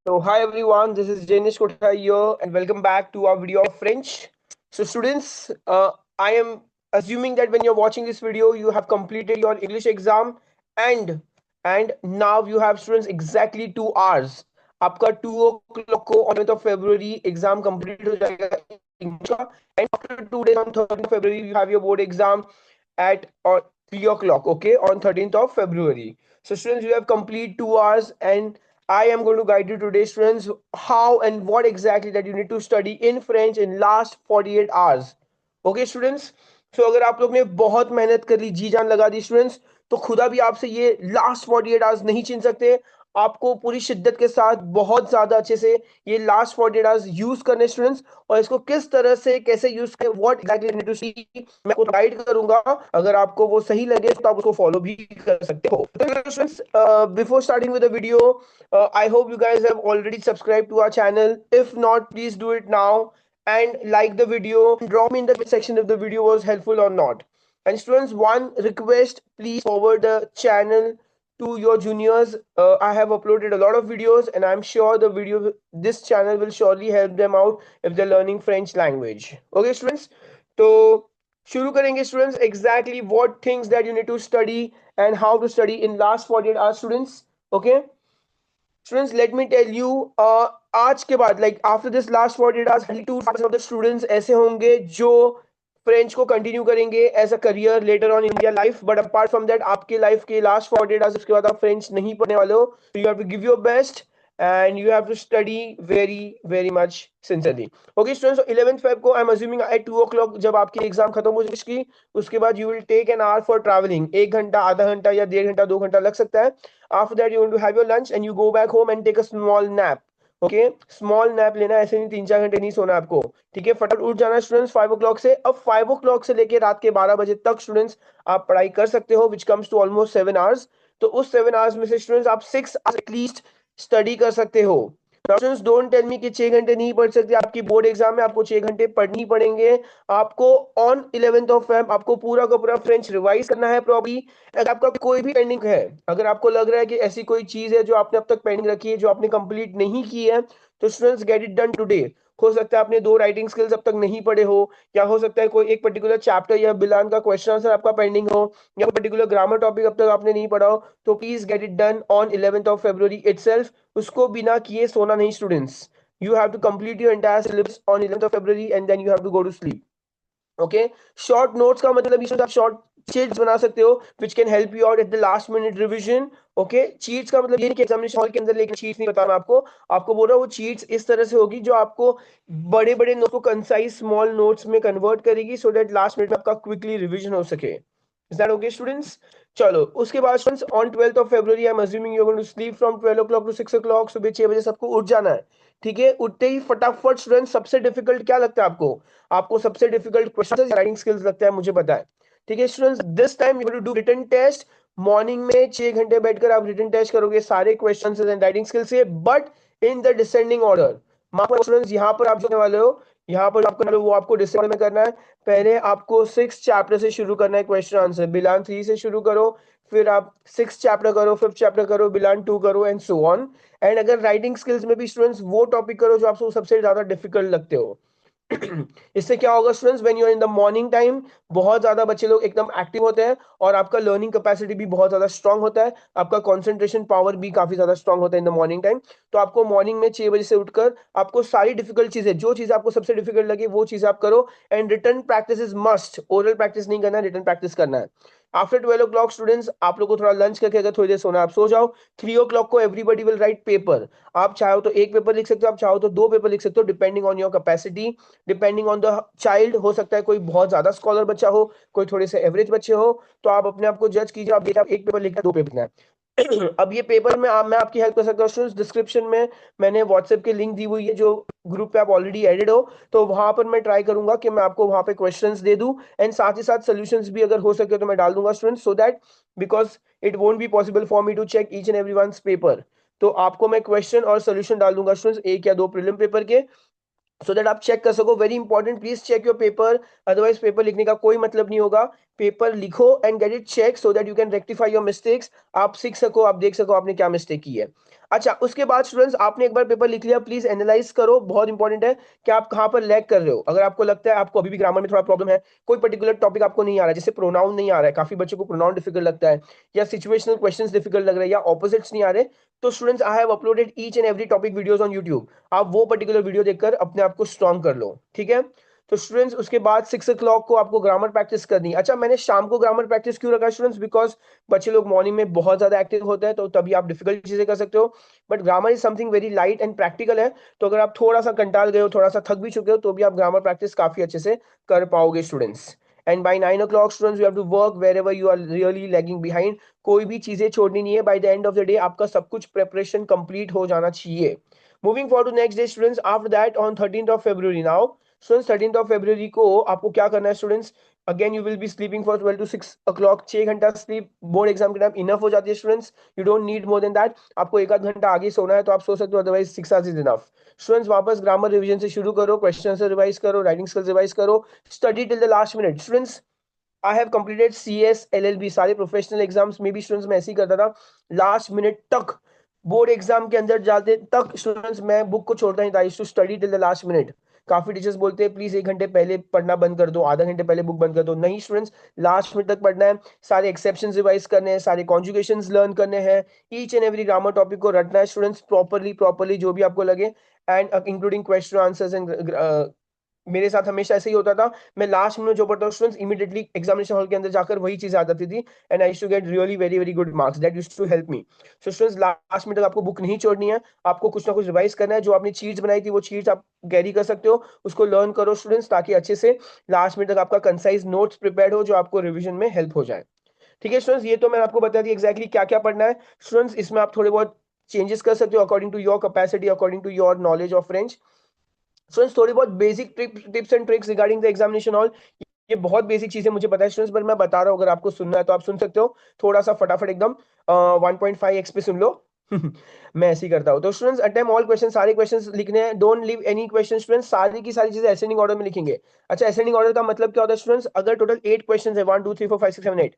So, hi everyone, this is Janish Kothai here, and welcome back to our video of French. So, students, I am assuming that when you're watching this video, you have completed your English exam, and and now you have students exactly 2 hours. आपका 2 o'clock को on 11th of February exam complete हो जाएगा English का, and after 2 days on 13th of February you have your board exam at 3 o'clock. Okay, on 13th of February. So, students, you have complete 2 hours and I am going to guide you today, students, how and what exactly that you need to study in French in last 48 hours. Okay, students. So अगर आप लोग ने बहुत मेहनत कर ली, जी जान लगा the students, तो खुदा भी आपसे ये लास्ट 48 आवर्स नहीं छीन सकते. आपको पूरी शिद्दत के साथ बहुत ज्यादा अच्छे से ये लास्ट 48 आवर्स यूज करने स्टूडेंट्स, और इसको किस तरह से कैसे यूज करें, व्हाट एग्जैक्टली नीड टू सी, मैं आपको गाइड करूंगा. अगर आपको वो सही लगे तो आप उसको फॉलो भी कर सकते हो. तो students, before starting with the video, I hope you guys have already subscribed to our channel. If not, please do it now and like the video. Drop me in the section if the video was helpful or not. And students, one request, please forward the channel to your juniors. I have uploaded a lot of videos and I'm sure this channel will surely help them out if they're learning French language. Okay, students? So, शुरू करेंगे students exactly what things that you need to study and how to study in last 48 hours students. Okay students, let me tell you, आज के बाद like after this last 48 hours 2% of the students ऐसे होंगे जो French को continue करेंगे as a career later on in their life. But apart from that, आपके life के लास्ट 48 आवर्स उसके बाद आप फ्रेंच नहीं पढ़ने वाले हो. You have to give your best and you have to study very much sincerely. Okay students, so 11th Feb को I'm assuming at 2 o'clock जब आपकी एग्जाम खत्म हो जाएगी, उसके बाद you will take an hour for traveling. 1 घंटा, आधा घंटा या 1.5 घंटा 2 घंटा लग सकता है. After that you want to have your lunch and you go back home and take a small nap. Okay, small nap लेना, ऐसे नहीं 3-4 घंटे नहीं सोना आपको. ठीक है, फटाफट उठ जाना स्टूडेंट्स 5 o'clock से. अब 5 o'clock से लेके रात के 12 बजे तक स्टूडेंट्स आप पढ़ाई कर सकते हो, which comes to almost 7 hours. तो उस 7 hours में से स्टूडेंट्स आप 6 hours एटलीस्ट स्टडी कर सकते हो. स्टूडेंट्स, डोंट टेल मी कि 6 घंटे नहीं पढ़ सकते. आपकी बोर्ड एग्जाम में आपको 6 घंटे पढ़नी ही पड़ेंगे. आपको ऑन 11th of Feb आपको पूरा का पूरा फ्रेंच रिवाइज करना है प्रॉब्ली. अगर आपका कोई भी पेंडिंग है, अगर आपको लग रहा है कि ऐसी कोई चीज है जो आपने अब तक पेंडिंग रखी है, जो आपने कंप्लीट नहीं की है, तो students get it done today. हो सकता है आपने 2 राइटिंग स्किल्स अब तक नहीं पढ़े हो, या हो सकता है कोई एक पर्टिकुलर चैप्टर या बिलान का क्वेश्चन आंसर आपका पेंडिंग हो, या पर्टिकुलर ग्रामर टॉपिक अब तक आपने नहीं पढ़ा हो. तो please get it done on 11th of February itself. उसको बिना किए सोना नहीं students. You have to complete your entire syllabus on 11th of February and then you have to go to sleep. Okay, short notes का मतलब ये आप short cheats बना सकते हो which can help you out at the last minute revision. Okay, cheats का मतलब ये नहीं कि एग्जामिनेशन हॉल के अंदर लेकर चीट्स नहीं बता मैं आपको. आपको बोल रहा हूँ वो चीट्स इस तरह से होगी जो आपको बड़े बड़े नोट को कंसाइज स्मॉल नोट्स में कन्वर्ट करेगी, सो दैट लास्ट मिनट में आपका क्विकली रिवीजन हो सके. Is that okay students? चलो, उसके बाद students on 12th of February I am assuming you are going to sleep from 12 o'clock to 6 o'clock. सुबह 6 बजे सबको उठ जाना है. ठीक है, उठते ही फटाफट स्टूडेंट, सबसे डिफिकल्ट क्या लगता है आपको? आपको सबसे डिफिकल्ट क्वेश्चन राइटिंग स्किल्स लगता है, मुझे पता है. ठीक है students, this time you to do written test. Morning में 6 घंटे बैठकर आप रिटन टेस्ट करोगे सारे क्वेश्चंस एंड राइटिंग स्किल्स से, but in the descending order. Students, यहाँ पर आप जो वाले हो, यहाँ पर आपको वो आपको डिसेंड में करना है. पहले आपको 6 चैप्टर से शुरू करना है क्वेश्चन आंसर. बिलान 3 से शुरू करो, फिर आप 6 चैप्टर करो, 5th चैप्टर करो, बिलान 2 करो, एंड सो ऑन. एंड अगर राइटिंग स्किल्स में भी स्टूडेंट्स वो टॉपिक करो जो आपको सबसे ज्यादा डिफिकल्ट लगते हो. इससे क्या होगा students, when you are in the morning time, बहुत ज्यादा बच्चे लोग एकदम एक्टिव होते हैं और आपका लर्निंग कैपेसिटी भी बहुत ज्यादा स्ट्रांग होता है. आपका कंसंट्रेशन पावर भी काफी ज्यादा स्ट्रांग होता है इन द मॉर्निंग टाइम. तो आपको मॉर्निंग में 6 बजे से उठकर आपको सारी डिफिकल्ट चीजें, जो चीज आपको सबसे डिफिकल्ट लगे वो चीज आप करो. And written practice is must. Oral practice नहीं करना है, रिटन प्रैक्टिस करना है. आफ्टर 12 o'clock स्टूडेंट्स, आप लोग को थोड़ा लंच करके अगर थोड़ी देर सोना, आप सो जाओ. 3 o'clock को एवरीबडी विल राइट पेपर. आप चाहो तो एक पेपर लिख सकते हो, आप चाहो तो 2 पेपर लिख सकते हो, depending on your capacity, depending on the child. हो सकता है कोई बहुत ज्यादा स्कॉलर बच्चा हो, कोई थोड़े से एवरेज बच्चे हो, तो आप अपने आप को जज कीजिए. आप देखिए, आप एक पेपर लिखना है, 2 पेपर लिखना है. अब ये पेपर में मैं आपकी हेल्प कर सकता हूँ. डिस्क्रिप्शन में मैंने व्हाट्सएप की लिंक दी हुई है, जो ग्रुप पे आप ऑलरेडी एडेड हो, तो वहां पर मैं ट्राई करूंगा कि मैं आपको वहां पे क्वेश्चंस दे दूं, एंड साथ ही साथ सोल्यूशंस भी अगर हो सके तो मैं डाल दूंगा students, so that because it won't be possible for me to check each and every one's paper. तो आपको मैं क्वेश्चन और सोल्यूशन डाल दूंगा स्टूडेंट्स, 1 या 2 प्रीलिम पेपर के, सो दैट आप चेक कर सको. Very important, please check your paper, otherwise paper लिखने का कोई मतलब नहीं होगा. पेपर लिखो and get it check so that you can rectify your mistakes. आप सीख सको, आप देख सको आपने क्या मिस्टेक की है। अच्छा, उसके बाद स्टूडेंट्स आपने एक बार पेपर लिख लिया, प्लीज एनालाइज करो, बहुत इंपॉर्टेंट है कि आप कहाँ पर लैग कर रहे हो। अगर आपको लगता है आपको अभी भी ग्रामर में थोड़ा प्रॉब्लम है, कोई पर्टिकुलर टॉपिक आपको नहीं आ रहा है, जैसे प्रोनाउन नहीं आ रहा है, काफी बच्चों को प्रोनाउन डिफिकल्ट लगता है, या सिचुएशनल क्वेश्चंस डिफिकल्ट लग रहे हैं, या ऑपोजिट्स नहीं आ रहे, तो students I have uploaded each and every topic videos on YouTube. आप वो पर्टिकुलर वीडियो देखकर अपने आप को स्ट्रॉन्ग कर लो, ठीक है। तो स्टूडेंट्स उसके बाद 6 o'clock को आपको ग्रामर प्रैक्टिस करनी है। अच्छा, मैंने शाम को ग्रामर प्रैक्टिस क्यों रखा स्टूडेंट्स? बिकॉज बच्चे लोग मॉर्निंग में बहुत ज्यादा एक्टिव होते हैं, तो तभी आप डिफिकल्ट चीजें कर सकते हो। But grammar is something very light and practical है, तो अगर आप थोड़ा सा कंटाल गए हो, थोड़ा सा थक भी चुके हो, तो भी आप ग्रामर प्रैक्टिस काफी अच्छे से कर पाओगे students. And by 9 o'clock students you have to work wherever you are really lagging behind. कोई भी चीजें छोड़नी नहीं है। By the end of the day आपका सब कुछ प्रेपरेशन कंप्लीट हो जाना चाहिए। Moving for to next day students, after that on 13th of February now students, 13th of February को आपको क्या करना है students? Again you will be sleeping for 12 to 6 o'clock। 6 घंटा स्लीप बोर्ड एग्जाम के टाइम इनफ हो जाती है students. You don't need more than that. आपको एक आध घंटा आगे सोना है तो आप सो सकते हो, otherwise 6 hours is enough. Students वापस ग्रामर रिवीजन से शुरू करो, क्वेश्चन से रिवाइज करो, राइटिंग स्किल्स रिवाइज करो, study till the last minute. Students I have completed CS LLB सारे प्रोफेशनल एग्जाम्स में भी स्टूडेंट्स मैं ऐसे ही करता था, लास्ट मिनट तक बोर्ड एग्जाम के अंदर जाते तक स्टूडेंट्स मैं बुक को छोड़ता नहीं था। I used to study till the last minute. काफी टीचर्स बोलते हैं प्लीज 1 घंटे पहले पढ़ना बंद कर दो, आधा घंटे पहले बुक बंद कर दो। नहीं स्टूडेंट्स, लास्ट मिनट तक पढ़ना है, सारे एक्सेप्शन रिवाइज करने हैं, सारे कॉन्जुगेशंस लर्न करने हैं, each and every grammar topic को रटना है स्टूडेंट्स, प्रॉपरली प्रॉपरली जो भी आपको लगे, and including question answers and मेरे साथ हमेशा ऐसे ही होता था। मैं लास्ट में जो पढ़ता हूँ स्टूडेंट्स, इमीडिएटली एग्जामिनेशन हॉल के अंदर जाकर वही चीज आ जाती थी, and I used to get really very very good marks. That used to help me. So students last में तक आपको बुक नहीं छोड़नी है, आपको कुछ ना कुछ रिवाइज करना है। जो आपने चीज बनाई थी वो चीज आप कैरी कर सकते हो, उसको लर्न करो स्टूडेंट्स, ताकि अच्छे से लास्ट में तक आपका कंसाइज नोट्स प्रिपेयर हो जो आपको रिविजन में हेल्प हो जाए। ठीक है स्टूडेंट्स, ये तो मैंने आपको बता दी एग्जैक्टली क्या क्या पढ़ना है। स्टूडेंट्स इसमें आप थोड़े बहुत चेंजेस कर सकते हो according to your capacity, according to your knowledge of French. Students थोड़ी बहुत basic tips and tricks regarding the examination hall, ये बहुत बेसिक चीजें मुझे पता है स्टूडेंट्स, पर मैं बता रहा हूँ, अगर आपको सुनना है तो आप सुन सकते हो। थोड़ा सा फटाफट एकदम 1.5x पे सुन लो। मैं ऐसे ही करता हूँ। तो स्टूडेंट्स अटेम्प्ट ऑल क्वेश्चन, सारे क्वेश्चंस लिखने हैं, don't leave any question students, सारी की सारी चीजें असेंडिंग ऑर्डर में लिखेंगे। अच्छा, असेंडिंग ऑर्डर का मतलब क्या होता है स्टूडेंट्स? अगर टोटल 8 क्वेश्चन है, 1 2 3 4 5 6 7 8,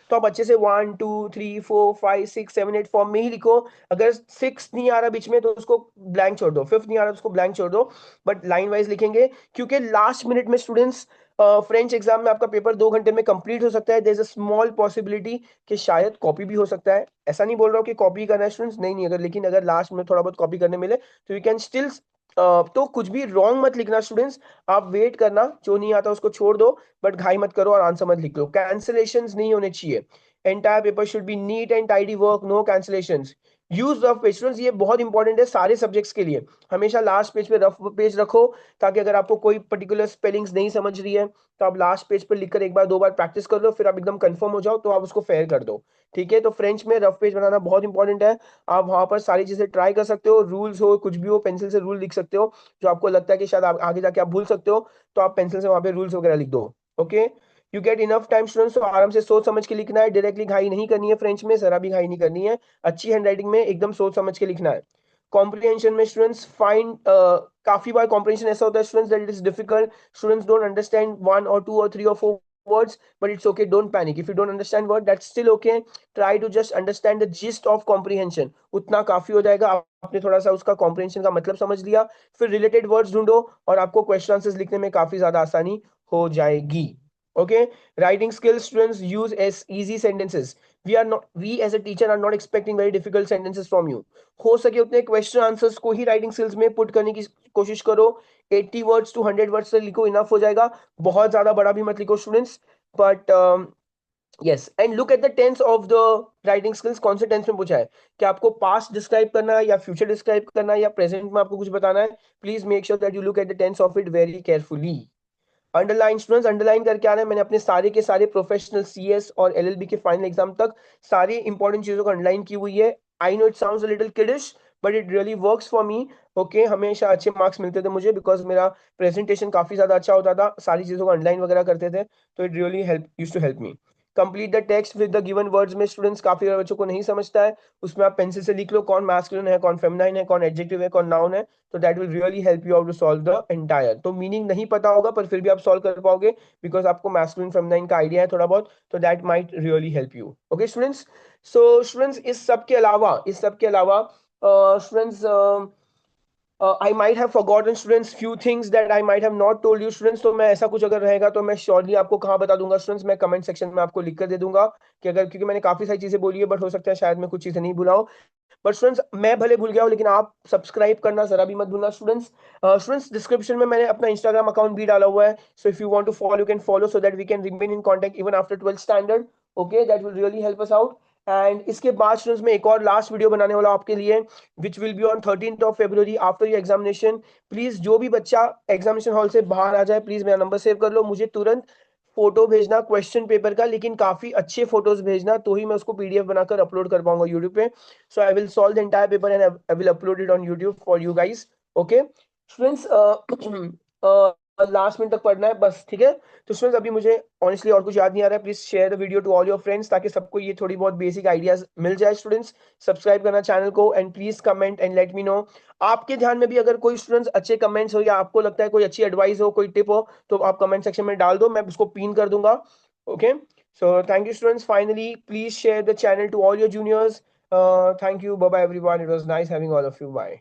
तो आप अच्छे से 1 2 3 4 5 6 7 8 फॉर्म में ही लिखो। अगर 6 नहीं आ रहा बीच में तो उसको ब्लैंक छोड़ दो, 5th नहीं आ रहा तो उसको ब्लैंक छोड़ दो, बट लाइन वाइज लिखेंगे। क्योंकि लास्ट मिनट में स्टूडेंट्स फ्रेंच एग्जाम में आपका पेपर 2 घंटे में कंप्लीट हो सकता है। There is a small possibility कि शायद कॉपी भी हो सकता है। ऐसा नहीं बोल रहा हूँ कि कॉपी करना है स्टूडेंट्स, नहीं नहीं, अगर लेकिन अगर लास्ट में थोड़ा बहुत कॉपी करने मिले तो यू कैन स्टिल, तो कुछ भी रॉन्ग मत लिखना स्टूडेंट्स। आप वेट करना, जो नहीं आता उसको छोड़ दो, बट घाई मत करो और आंसर मत लिख लो। कैंसिलेशंस नहीं होने चाहिए। Entire paper should be neat and tidy work, no cancellations. Use rough page students, ये बहुत इंपॉर्टेंट है सारे सब्जेक्ट्स के लिए। हमेशा लास्ट पेज पे रफ पेज रखो, ताकि अगर आपको कोई पर्टिकुलर स्पेलिंग्स नहीं समझ रही है तो आप लास्ट पेज पर लिखकर एक बार दो बार प्रैक्टिस कर लो, फिर आप एकदम कंफर्म हो जाओ तो आप उसको फेयर कर दो। ठीक है, तो फ्रेंच में रफ पेज बनाना बहुत इंपॉर्टेंट है। आप वहां पर सारी चीजें ट्राई कर सकते हो, रूल्स हो कुछ भी हो, पेंसिल से रूल लिख सकते हो, जो आपको लगता है कि शायद आप आगे जाके आप भूल सकते हो, तो आप पेंसिल से वहां पे रूल्स वगैरह लिख दो। Okay, you get enough time students, तो आराम से सोच समझ के लिखना है, डायरेक्टली घाई नहीं करनी है। फ्रेंच में जरा भी घाई नहीं करनी है, अच्छी हैंडराइटिंग में एकदम सोच समझ के लिखना है। कॉम्प्रिहेंशन में स्टूडेंट्स फाइंड, काफी बार कॉम्प्रिहेंशन ऐसा होता है students that it is difficult, students don't understand 1 or 2 or 3 or 4 words, but it's okay, don't panic if you don't understand word, that's still okay. Try to just understand the gist of comprehension, उतना काफी हो जाएगा। आपने थोड़ा सा उसका comprehension का मतलब समझ लिया, फिर related words ढूंढो और आपको question आंसर्स लिखने में काफी ज्यादा आसानी हो जाएगी। Okay, writing skills students, use as easy sentences. We as a teacher are not expecting very difficult sentences from you. हो सके उतने क्वेश्चन आंसर्स को ही राइटिंग स्किल्स में पुट करने की कोशिश करो। 80 वर्ड्स टू 100 वर्ड्स तक लिखो, इनफ हो जाएगा। बहुत ज्यादा बड़ा भी मत लिखो students, but yes, and look at the tense of the writing skills. कौन से टेंस में पूछा है, कि आपको पास्ट डिस्क्राइब करना है या फ्यूचर डिस्क्राइब करना है या प्रेजेंट में आपको कुछ बताना है? Please make sure that you look at the tense of it very carefully. Underline students, underline करके आना है। मैंने अपने सारे के सारे प्रोफेशनल CS और LLB के फाइनल एग्जाम तक सारी इंपॉर्टेंट चीजों को अंडरलाइन की हुई है। I know it sounds a little kiddish, but it really works for me. Okay, हमेशा अच्छे मार्क्स मिलते थे मुझे, बिकॉज मेरा प्रेजेंटेशन काफी ज्यादा अच्छा होता था, सारी चीजों को अंडरलाइन वगैरह करते थे, तो it really help used to help me. Complete the text with the given words में स्टूडेंट्स काफी बार बच्चों को नहीं समझता है, उसमें आप पेंसिल से लिख लो कौन मैस्कुलिन है, कौन फेमिनाइन है, कौन एडजेक्टिव है, कौन नाउन है, तो that will really help you out to solve the entire. तो मीनिंग नहीं पता होगा पर फिर भी आप सॉल्व कर पाओगे बिकॉज आपको मैस्कुलिन फेमिनाइन का आइडिया है थोड़ा बहुत, तो that might really help you. Okay students, so students इस सब के अलावा students I might have forgotten students few things that I might have not told you students, तो मैं ऐसा कुछ अगर रहेगा तो मैं श्योरली आपको कहाँ बता दूंगा स्टूडेंट्स, मैं कमेंट सेक्शन में आपको लिख कर दे दूंगा कि अगर, क्योंकि मैंने काफी सारी चीजें बोली है बट हो सकता है शायद मैं कुछ चीजें नहीं भुलाऊं, बट स्टूडेंट्स मैं भले भूल गया हूं लेकिन आप सब्सक्राइब करना जरा भी मत भूलना स्टूडेंट्स। स्टूडेंट्स डिस्क्रिप्शन में मैंने अपना इंस्टाग्राम अकाउंट भी डाला हुआ है, so if you want to follow you can follow so that we can remain in contact even after 12th standard. Okay, that will really help us out. And इसके बाद students मैं एक और last video बनाने वाला हूं आपके लिए which will be on 13th of February after your examination. Please जो भी बच्चा एग्जामिनेशन हॉल से बाहर आ जाए प्लीज मेरा नंबर सेव कर लो, मुझे तुरंत फोटो भेजना क्वेश्चन पेपर का, लेकिन काफी अच्छे फोटोज भेजना तो ही मैं उसको पीडीएफ बनाकर अपलोड कर पाऊंगा यूट्यूब पे। So I will solve the entire paper and I will upload it on YouTube for you guys. Okay students, last minute तक पढ़ना है बस, ठीक है। तो स्टूडेंट्स अभी मुझे ऑनेस्टली और कुछ याद नहीं आ रहा है, please share the video to all your friends ताकि सबको ये थोड़ी बहुत बेसिक आइडियाज मिल जाए। स्टूडेंट्स सब्सक्राइब करना चैनल को and please comment and let me know. आपके ध्यान में भी अगर कोई स्टूडेंट्स अच्छे कमेंट्स हो या आपको लगता है कोई अच्छी एडवाइस हो, कोई टिप हो, तो आप कमेंट सेक्शन में डाल दो, मैं उसको पिन कर दूंगा। Okay, so thank you students, finally please share the channel to all your juniors. Thank you, bye bye everyone, it was nice having all of you, bye.